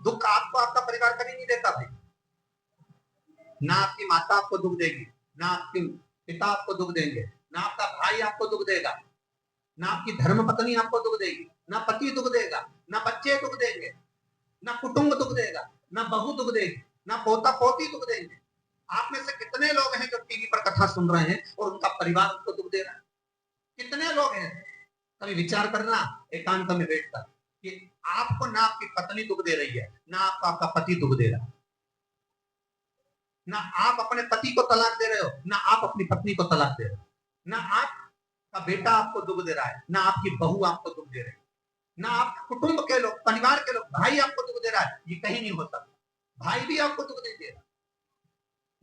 दुख आपको आपका परिवार कभी नहीं देता भाई। ना आपकी माता आपको दुख देगी, ना आपके पिता आपको दुख देंगे, ना आपका भाई आपको दुख देगा, ना आपकी धर्म पत्नी आपको दुख देगी, ना पति दुख देगा, ना बच्चे दुख देंगे, ना कुटुंब दुख देगा, ना बहू दुख देगी, ना पोता पोती दुख देंगे। आप में से कितने लोग हैं जो टीवी पर कथा सुन रहे हैं और उनका परिवार उनको दुख दे रहा है? कितने लोग हैं? कभी विचार करना एकांत में बैठकर कि आपको ना आपकी पत्नी दुख दे रही है, ना आपको आपका पति दुख दे रहा है, ना आप अपने पति को तलाक दे रहे हो, ना आप अपनी पत्नी को तलाक दे रहे हो, ना आपका बेटा आपको दुख दे रहा है, ना आपकी बहू आपको दुख दे रही है, ना आप कुटुंब के लोग, परिवार के लोग, भाई आपको दुख दे रहा है। ये कहीं नहीं हो सकता। भाई भी आपको दुख नहीं दे रहा,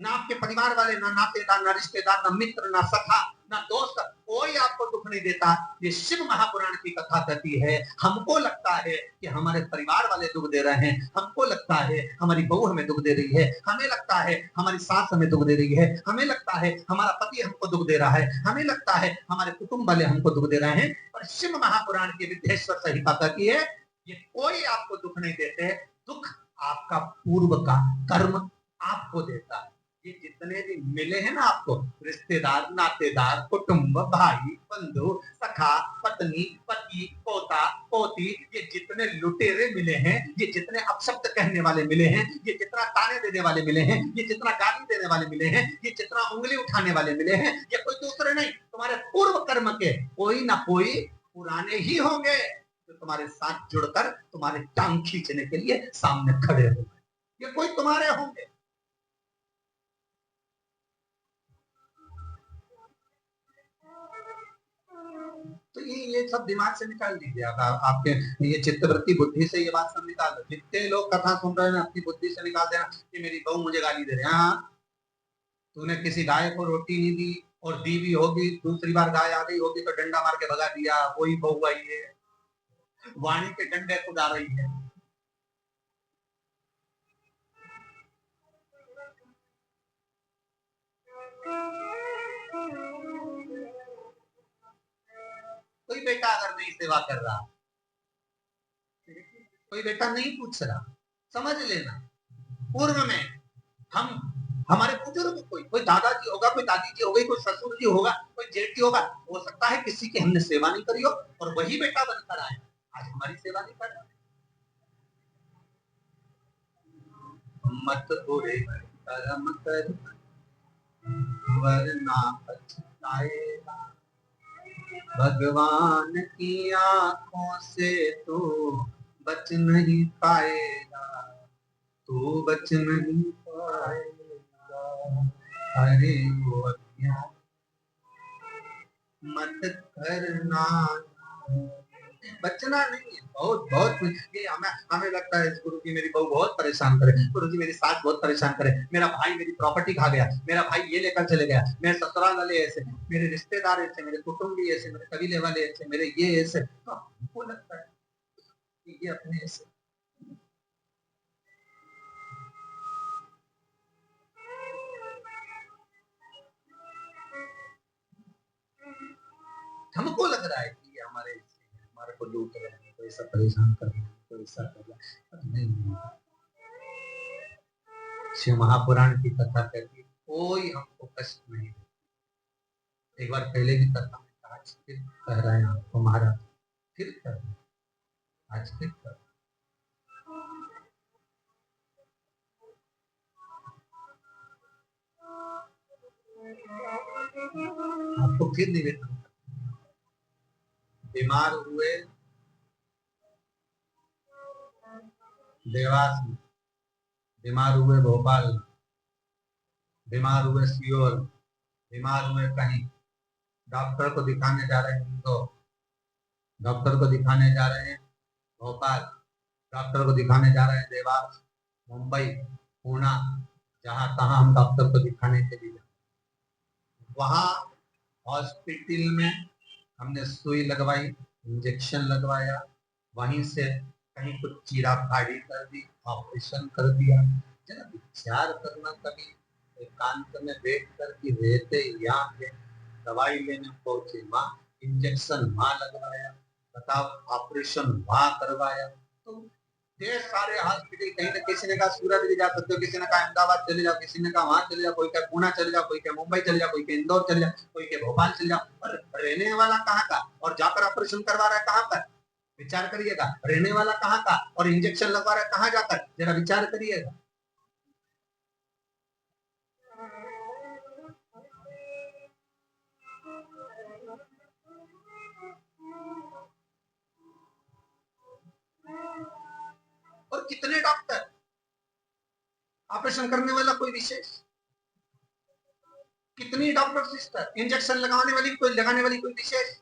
ना आपके परिवार वाले, ना नातेदार, ना रिश्तेदार, ना मित्र, ना सखा, ना दोस्त, कोई आपको दुख नहीं देता। ये शिव महापुराण की कथा कहती है। हमको लगता है कि हमारे परिवार वाले दुख दे रहे हैं, हमको लगता है हमारी बहू हमें दुख दे रही है, हमें लगता है हमारी सास हमें दुख दे रही है, हमें लगता है हमारा पति हमको दुख दे रहा है, हमें लगता है हमारे कुटुंब वाले हमको दुख दे रहे हैं। और शिव महापुराण की विद्येश्वर संहिता कहती है ये कोई आपको दुख नहीं देते। दुख आपका पूर्व का कर्म आपको देता है। ये जितने भी मिले हैं ना आपको, रिश्तेदार, नातेदार, कुटुंब, भाई, बंधु, सखा, पत्नी, पति, पोता, पोती, ये जितने लुटेरे मिले हैं, ये जितने अपशब्द कहने वाले मिले हैं, ये जितना ताने देने वाले मिले हैं, ये जितना गाली देने वाले मिले हैं, ये जितना उंगली उठाने वाले मिले हैं, ये कोई दूसरे नहीं, तुम्हारे पूर्व कर्म के कोई ना कोई पुराने ही होंगे जो तुम्हारे साथ जुड़कर तुम्हारे टांग खींचने के लिए सामने खड़े होंगे। ये कोई तुम्हारे होंगे। तो ये सब दिमाग से निकाल दीजिए। आपके ये चित्तवृत्ति बुद्धि से ये बात सब निकाल दो। जितने लोग कथा सुन रहे हैं अपनी बुद्धि से निकाल देना कि मेरी बहू मुझे गाली दे रही है। हाँ, तूने किसी गाय को रोटी नहीं दी और दी भी होगी, दूसरी बार गाय आ गई होगी तो डंडा मार के भगा दिया, वही बहू आई है, वाणी के डंडे खुदा रही है। कोई बेटा अगर नहीं सेवा कर रहा, कोई बेटा नहीं पूछ रहा, समझ लेना पूर्व में हम हमारे बुजुर्ग कोई दादाजी होगा, कोई दादी जी होगी, कोई ससुर जी होगा, कोई जेठ जी होगा, हो सकता है किसी की हमने सेवा नहीं करी हो और वही बेटा बनकर आए, आज हमारी सेवा नहीं कर रहा। मत बुरे कर्म कर वरना पछताएगा, भगवान की आंखों से तो बच नहीं पाएगा, तू बच नहीं पाएगा। अरे वो अज्ञान मत करना, बचना नहीं है। बहुत बहुत ये हमें लगता है गुरु जी मेरी बहू बहुत परेशान करे, गुरु जी मेरी सास बहुत परेशान करे, मेरा भाई मेरी प्रॉपर्टी खा गया, मेरा भाई ये लेकर चले गया, मेरे ससुराल वाले ऐसे, मेरे रिश्तेदार ऐसे, मेरे कुटुंबी ऐसे, मेरे कबीले वाले ऐसे, मेरे ये ऐसे। तो हमको लगता है कि ये अपने ऐसे। हमको लग रहा है कि ये हमारे को लूट रहे हैं, कोई ऐसा परेशान कर रहे हैं, कोई ऐसा कर रहा है। नहीं, शिव महापुराण की कथा कहती कोई हमको कष्ट नहीं दे। एक बार पहले भी कथा में कहा, फिर कह रहे हैं आपको महाराज, फिर कह रहे हैं, आज फिर कह रहे हैं। आपको फिर निवेदन, बीमार हुए देवास में, बीमार हुए भोपाल, बीमार हुए सियोर, बीमार हुए कहीं, डॉक्टर को दिखाने जा रहे हैं तो डॉक्टर को दिखाने जा रहे हैं भोपाल, डॉक्टर को दिखाने जा रहे हैं देवास, मुंबई, पुणे, जहां तहां हम डॉक्टर को दिखाने के लिए, वहां हॉस्पिटल में हमने सुई लगवाई, इंजेक्शन लगवाया, वहीं से कहीं कुछ चीरा फाड़ी कर दी, ऑपरेशन कर दिया। जरा विचार करना कभी एकांत में बैठ कर कि रहते यहाँ है, दवाई लेने पहुंचे, माँ इंजेक्शन वहां लगवाया, बताओ ऑपरेशन वहां करवाया। तो ढेर सारे हॉस्पिटल, कहीं ना किसी ने कहा सूरत भी जा सकते हो, किसी ने कहा अहमदाबाद चले जाओ, किसी ने कहा वहां चले जाओ, कोई कहे पुणे चले जाओ, कोई कहे मुंबई चले जाओ, कोई कहे इंदौर चले जाओ, कोई कहे भोपाल चले जाओ। पर रहने वाला कहाँ का और जाकर ऑपरेशन करवा रहा है कहाँ पर? विचार करिएगा। रहने वाला कहाँ का और इंजेक्शन लगवा रहा है कहाँ जाकर? जरा विचार करिएगा। और कितने डॉक्टर, ऑपरेशन करने वाला कोई विशेष? कितनी डॉक्टर सिस्टर, इंजेक्शन लगाने वाली कोई विशेष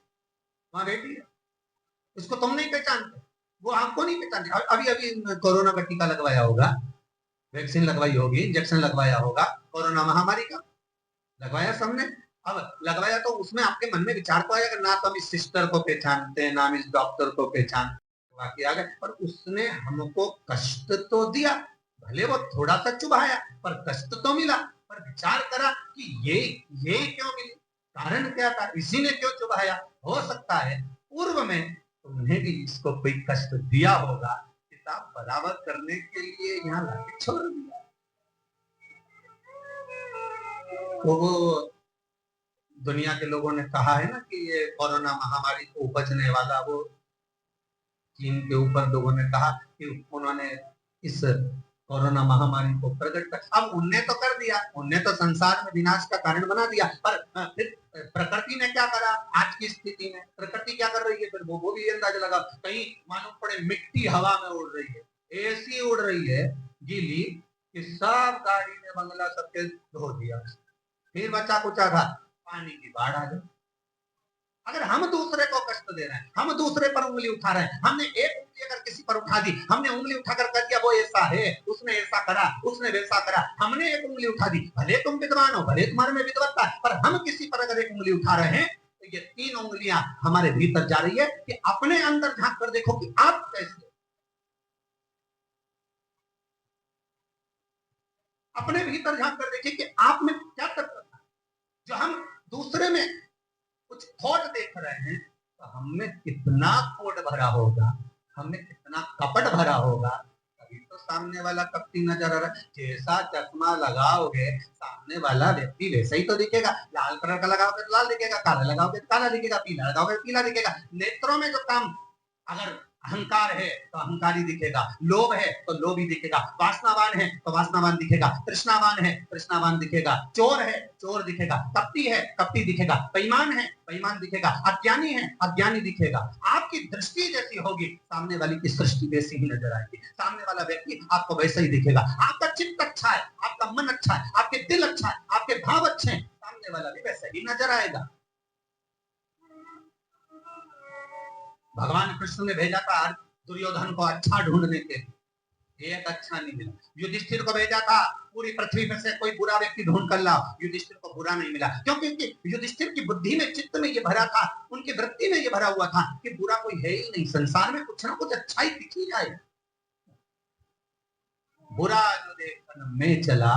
वहां बैठी है। इसको तुम नहीं पहचानते, वो आपको नहीं पहचानते। अभी अभी कोरोना का टीका लगवाया होगा, वैक्सीन लगवाई होगी, इंजेक्शन लगवाया होगा, कोरोना महामारी का लगवाया सबने। अब लगवाया तो उसमें आपके मन में विचार तो आएगा, ना तो हम इस सिस्टर को पहचानते हैं, ना हम इस डॉक्टर को पहचानते, बाकी आ गए। पर उसने हमको कष्ट तो दिया, भले वो थोड़ा सा चुभाया पर कष्ट तो मिला। पर विचार करा कि ये क्यों मिली, कारण क्या था, इसी ने क्यों चुभाया? हो सकता है पूर्व में तुमने भी इसको कोई कष्ट दिया होगा, किताब बराबर करने के लिए यहाँ लाके छोड़ दिया। तो वो दुनिया के लोगों ने कहा है ना कि ये कोरोना महामारी को उपजने वाला, वो चीन के ऊपर लोगों ने कहा कि उन्होंने इस कोरोना महामारी को प्रकट कर, अब उनने तो कर दिया, उनने तो संसार में विनाश का कारण बना दिया। पर फिर प्रकृति ने क्या करा? आज की स्थिति में प्रकृति क्या कर रही है? फिर वो भी अंदाजा लगा, कहीं मालूम पड़े मिट्टी हवा में उड़ रही है, ऐसी उड़ रही है गीली कि सब गाड़ी में बंगला सबके धो दिया। फिर बचा कुचा था, पानी की बाढ़ आ गई। अगर हम दूसरे को कष्ट दे रहे हैं, हम दूसरे पर उंगली उठा रहे हैं, हमने एक उंगली अगर किसी पर उठा दी, हमने उंगली उठाकर कर दिया वो ऐसा है, उसने ऐसा करा, उसने वैसा करा, हमने एक उंगली उठा दी, भले तुम विद्वान हो, भले तुम्हारे में विद्वत्ता है, पर हम किसी पर अगर एक उंगली उठा रहे हैं तो ये 3 उंगलियां हमारे भीतर जा रही है कि अपने अंदर झांक कर देखो कि आप कैसे, अपने भीतर झांक कर देखिए कि आप में क्या तत्व था। जो हम दूसरे में कुछ खोट देख रहे हैं तो हमने कितना खोट भरा होगा, हमने कितना कपट भरा होगा, तभी तो सामने वाला कपटी नजर आ रहा है। जैसा चश्मा लगाओगे सामने वाला व्यक्ति वैसा ही तो दिखेगा, लाल कलर का लगाओगे तो लाल दिखेगा, काला लगाओगे तो काला दिखेगा, पीला लगाओगे तो पीला दिखेगा। नेत्रों में जो काम, अगर अहंकार है तो अहंकारी दिखेगा, लोभ है तो लोभी दिखेगा, वासनावान है तो वासनावान दिखेगा, तृष्णावान है तृष्णावान दिखेगा, चोर है चोर दिखेगा, कपटी है कपटी दिखेगा, बेईमान है बेईमान दिखेगा, अज्ञानी है अज्ञानी दिखेगा। आपकी दृष्टि जैसी होगी सामने वाली की सृष्टि वैसी ही नजर आएगी, सामने वाला व्यक्ति आपको वैसा ही दिखेगा। आपका चित्त अच्छा है, आपका मन अच्छा है, आपके दिल अच्छा है, आपके भाव अच्छे हैं, सामने वाला भी वैसा ही नजर आएगा। भगवान कृष्ण ने भेजा था दुर्योधन को अच्छा ढूंढने के लिए, एक अच्छा नहीं मिला। युधिष्ठिर को भेजा था पूरी पृथ्वी पर से कोई बुरा व्यक्ति ढूंढ कर लाओ, युधिष्ठिर को बुरा नहीं मिला। क्योंकि युधिष्ठिर की बुद्धि में, चित्त में ये भरा था, उनकी वृत्ति में ये भरा हुआ था कि बुरा कोई है ही नहीं, संसार में कुछ ना कुछ अच्छा ही दिख ही जाए। बुरा जो देखकर मैं चला,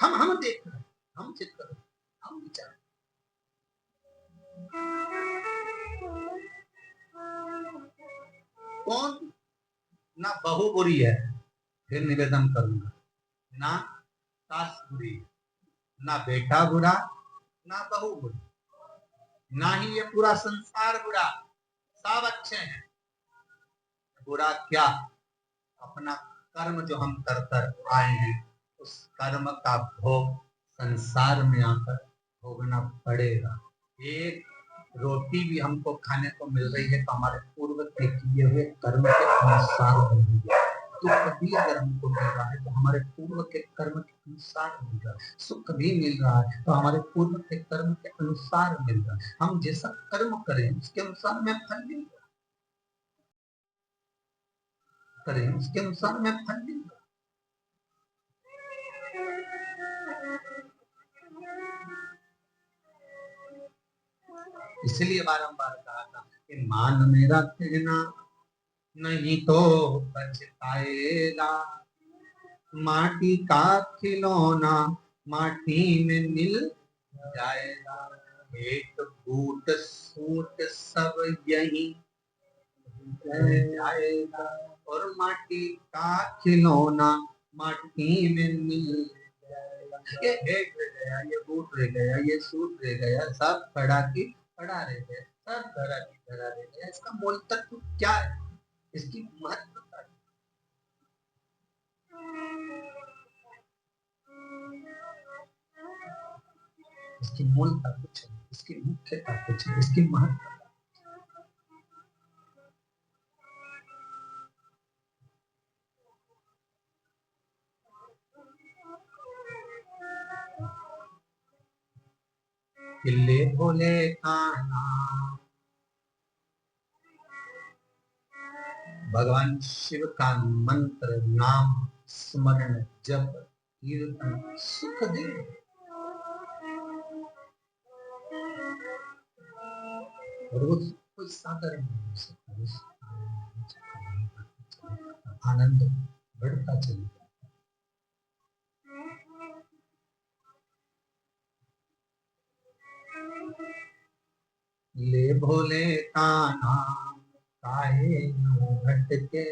हम देख रहे, हम चित्त कर, हम विचार। कौन ना बहू बुरी है, फिर निवेदन करूंगा, ना सास बुरी, ना बेटा बुरा, ना बहू बुरी, ना ही ये पूरा संसार बुरा, सब अच्छे हैं। बुरा क्या? अपना कर्म जो हम कर कर आए हैं, उस कर्म का भोग संसार में आकर भोगना पड़ेगा। एक रोटी भी हमको खाने को मिल रही है तो हमारे पूर्व के किए हुए कर्म के अनुसार मिल रही है। दुख भी अगर हमको मिल रहा है तो हमारे पूर्व के कर्म के अनुसार मिल रहा है, सुख भी मिल रहा है तो हमारे पूर्व के कर्म के अनुसार मिल रहा है। हम जैसा कर्म करें उसके अनुसार में फल मिलेगा, करें उसके अनुसार में फल मिलेगा। इसलिए बारंबार कहा था कि मान मेरा कहना नहीं तो पछताएगा, माटी का खिलौना माटी में मिल जाएगा, एक बूट सूट सब यही रह जाएगा, और माटी का खिलौना माटी में मिल जाएगा। ये हेट रह गया, ये बूट रह गया, ये सूट रह गया, सब खड़ा की खड़ा रह गया, सब खड़ा की खड़ा रह गया। इसका मूल तत्व क्या है, इसकी महत्वता, इसकी मूलता कुछ है, इसकी मुख्यता कुछ है, इसकी महत्वता। किले भोले का नाम, भगवान शिव का मंत्र, नाम स्मरण जप कीर्तन सुख दे। और वो कोई साधारण आनंद बढ़ता चलेगा। ले भोले का नाम काहे यूं भटके,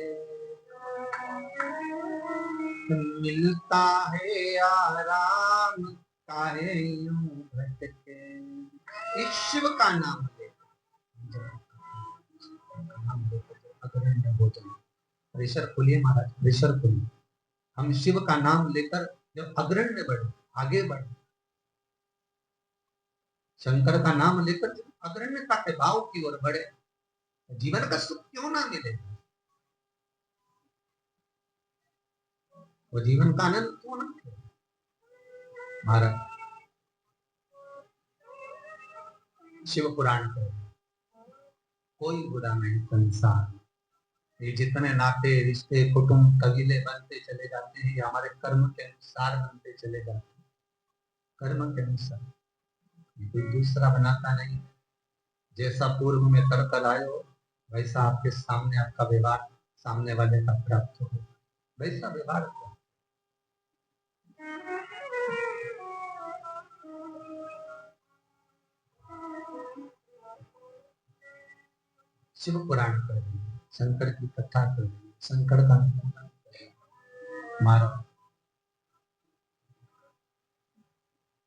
मिलता है आराम काहे यूं भटके। इस शिव का नाम ले, प्रेशर खोलिए महाराज, प्रेशर खोलिए। हम शिव का नाम लेकर जब अग्रण्य बढ़े, आगे बढ़े, शंकर का नाम लेकर अग्रण्यता के भाव की ओर बढ़े, जीवन का सुख क्यों ना मिले, वो जीवन का आनंद क्यों ना मिले। महाराज शिव पुराण कहे, कोई बुरा नहीं संसार, ये जितने नाते रिश्ते कुटुंब कबीले बनते चले जाते हैं, ये हमारे कर्म के अनुसार बनते चले जाते हैं, कर्म के अनुसार, कोई दूसरा बनाता नहीं। जैसा पूर्व में कर कर आए हो, वैसा आपके सामने आपका व्यवहार सामने वाले का प्राप्त हो, वैसा व्यवहार हो। शिव पुराण कर रही है, शंकर की कथा कर रही है, शंकर का मारो।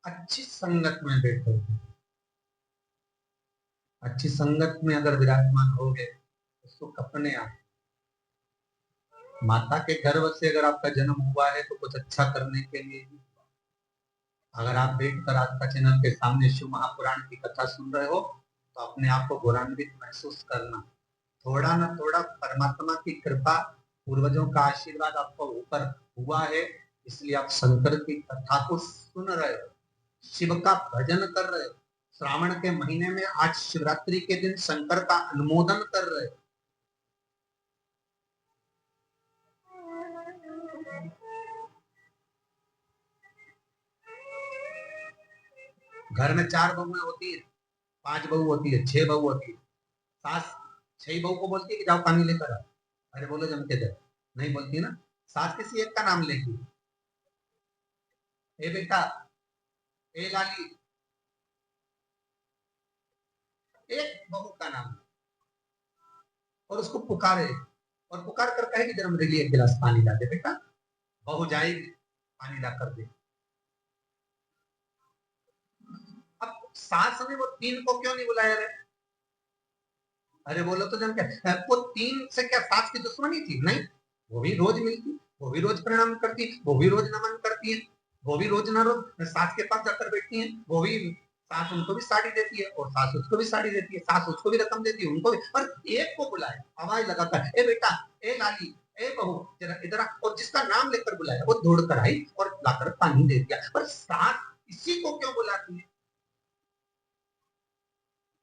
अच्छी संगत में बैठो, अच्छी संगत में अगर विराजमान हो गए तो सुख अपने आप। माता के गर्भ से अगर आपका जन्म हुआ है तो कुछ अच्छा करने के लिए, अगर आप बैठकर आज का चैनल के सामने शिव महापुराण की कथा सुन रहे हो तो अपने आप को गौरवान्वित महसूस करना। थोड़ा ना थोड़ा परमात्मा की कृपा, पूर्वजों का आशीर्वाद आपको ऊपर हुआ है, इसलिए आप शंकर की कथा को सुन रहे हो, शिव का भजन कर रहे हो। श्रावण के महीने में आज शिवरात्रि के दिन शंकर का अनुमोदन कर रहे हो। घर में 4 बहुएं होती है, 5 बहू होती है, 6 बहू होती है। सास 6 बहू को बोलती है कि जाओ पानी लेकर आओ, अरे बोलो जम के दे, नहीं बोलती ना। सास किसी एक का नाम लेगी, ए बेटा, ए लाली, एक बहू का नाम, और उसको पुकारे, और पुकार कर कहेगी जरा मेरे लिए एक गिलास पानी ला दे बेटा, बहू जाएगी पानी ला कर दे। अब सास ने वो 3 को क्यों नहीं बुलाया रे, अरे बोलो तो जम क्या, वो 3 से क्या सास की दुश्मनी थी? नहीं, वो भी रोज मिलती, वो भी रोज प्रणाम करती, वो भी रोज नमन करती है, वो भी रोज ना रोज सास के पास जाकर बैठती है, वो भी सास उनको भी साड़ी देती है, और सास उसको भी साड़ी देती है, सास उसको भी रकम देती है, उनको भी। पर एक को बुलाए आवाज लगाकर, ए बेटा, ए लाली, ए बहू, जरा इधर आ, और जिसका नाम लेकर बुलाया वो दौड़ कर आई और लाकर पानी दे दिया। पर सास इसी को क्यों बुलाती है?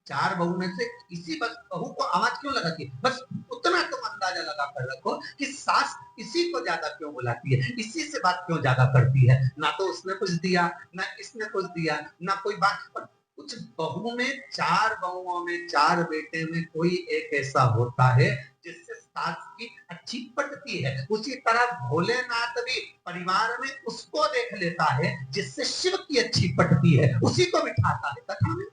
4 बहू में से किसी बस बहू को आवाज क्यों लगाती है? बस उतना तुम अंदाजा लगा कर रखो कि सास इसी को ज्यादा क्यों बुलाती है, इसी से बात क्यों ज्यादा करती है। ना तो उसने कुछ दिया, ना इसने कुछ दिया, ना कोई बात। पर कुछ बहू में, 4 बहुओं में, 4 बेटे में कोई एक ऐसा होता है जिससे सास की अच्छी पटती पटती है, उसी तरह भोलेनाथ भी परिवार में उसको देख लेता है जिससे शिव की अच्छी पटती है, उसी को बिठाता है कथा में।